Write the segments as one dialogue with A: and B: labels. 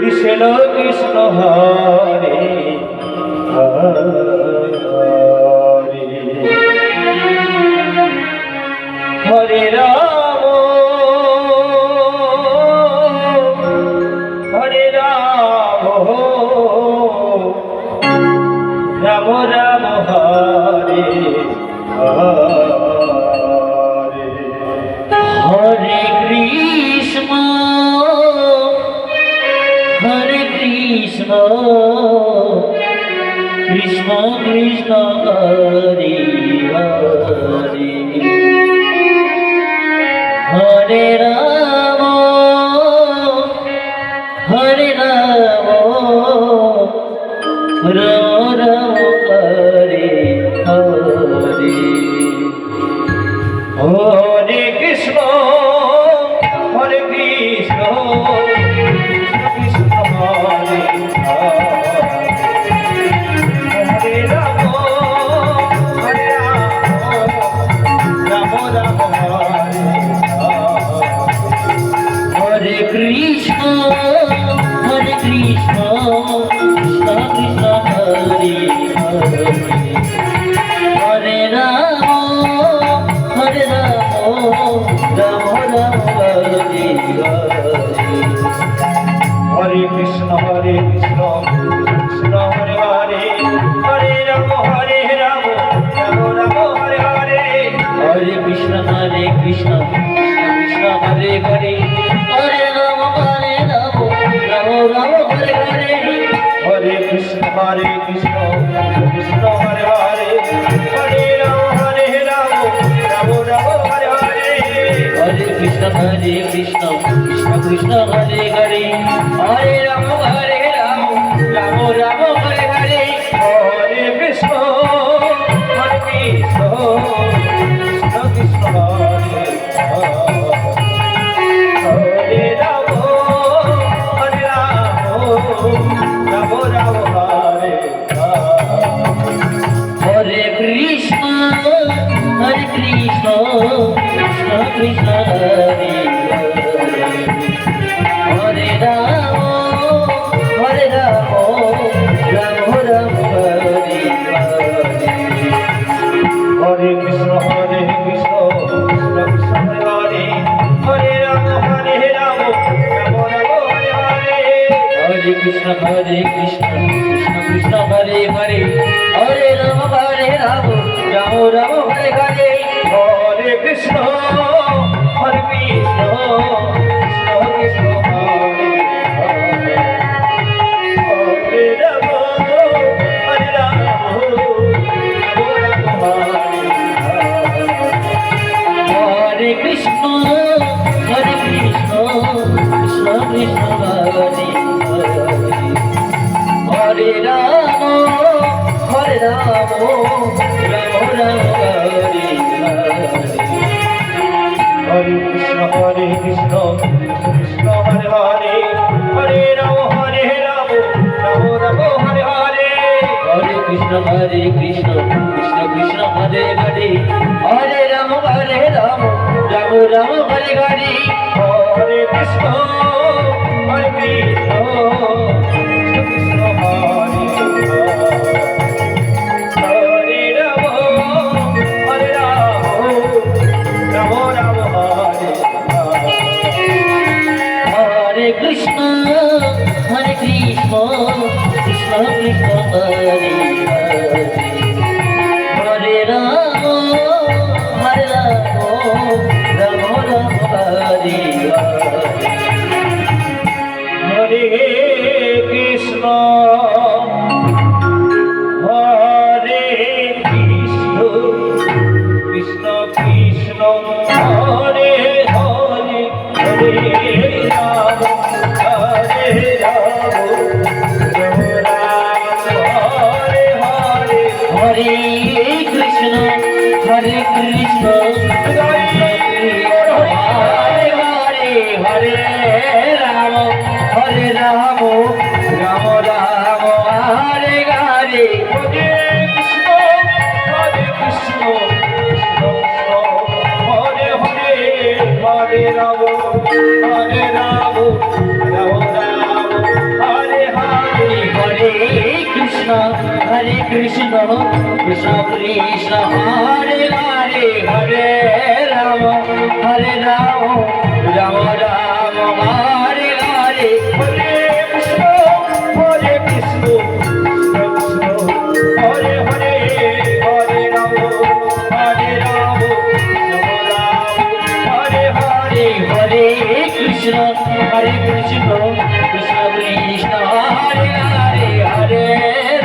A: Krishna Krishna Hare Hare Hare Ram Hare Ram Ram Ram Hare Hare Hare Krishna Krishna Krishna Hare Hare Hare Ram Ram Ram Hare Hare Hare Krishna Krishna Hare Hare Ram Ram Ram Hare Krishna Krishna Krishna Hare Hare Hare Ram Ram Ram Hare Hare Hare Krishna Krishna Hare Hare Hare Ram Ram Ram Hare Hare Hare Krishna Krishna Krishna Hare Hare Hare Ram Ram Ram Hare Hare Hare Krishna Krishna Krishna Hare Hare Hare Ram Ram Ram Hare Hare Hare Krishna Krishna Krishna Krishna Hare Hare Hare Ram Ram Ram Hare Hare Hare Krishna Krishna Krishna Hare Hare Ram Ram Ram Hare Hare Krishna Krishna Krishna Krishna Hare Hare Ram Ram Ram Hare Hare Krishna Krishna Krishna Hare Hare Ram Ram Ram Hare Hare Hare Krishna Krishna Krishna Hare Hare Hare Ram Ram Ram Hare Hare Hare Krishna Krishna Krishna Hare Hare Hare Ram Ram Ram Hare Hare Krishna Krishna Krishna Krishna Hare Hare Ram Ram Ram Hare Hare Krishna Krishna Krishna Hare Hare Hare Ram Ram Ram Hare Hare Hare Krishna Krishna Krishna Krishna Hare Hare Hare Ram Ram Ram Hare Hare Hare Krishna Krishna Krishna Hare Hare Ram Ram Ram Hare Hare Krishna Krishna Krishna Krishna Hare Hare Ram Ram Ram Hare Hare Krishna Hare Krishna Krishna Krishna Hare Hare Hare Ram Hare Hare Krishna Hare Krishna Hare Hare Hare Ram Ram Ram Hare Hare Hare Krishna Hare Hare Hare Ram Hare Krishna Krishna Krishna Hare Hare Hare Rama Hare Rama Rama Rama Hare Hare Hare Krishna Hare Krishna Hare Hare Hare Rama Hare Rama Hare Hare Hare Krishna Krishna Krishna Hare Hare Hare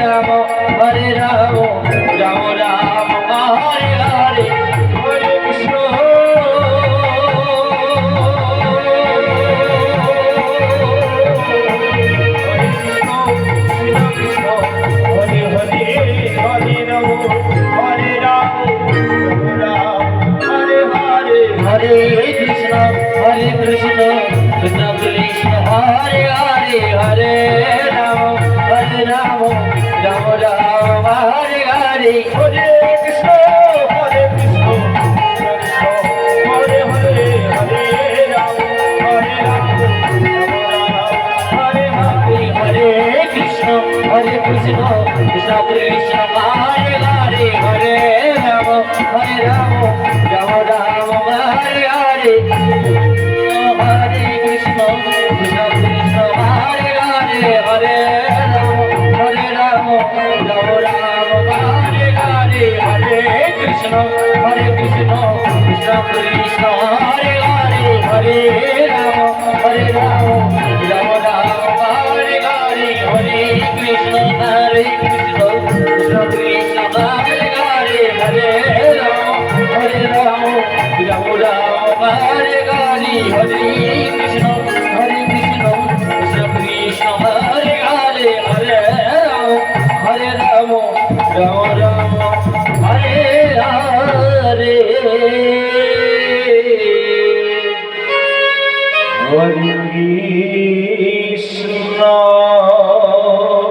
A: Rama Hare Rama Rama Rama Hare Hare Hare Krishna Hare Hare Hare Rama Hare Rama Hare Hare Hare Krishna Krishna Krishna Hare Hare Hare Rama Hare Rama Rama Rama Hare Hare Hare Krishna Hare Krishna Hare Hare Hare Rama Hare Rama Hare Hare Hare Krishna Krishna Krishna Hare Hare Hare Rama Hare Rama Rama Rama Hare Hare Hare Krishna Krishna Krishna Hare Hare Hare Rama Hare Rama Rama Rama Hare Hare Hare Krishna Krishna Krishna Hare Hare Hare Rama Hare Rama Rama Rama Hare Hare Hare Krishna Krishna Krishna Hare Hare Hare Rama Hare Rama Rama Rama Hare Hare Hare Krishna Krishna Krishna Hare Hare Hare Rama Hare Rama Rama Rama Hare Hare Hare Krishna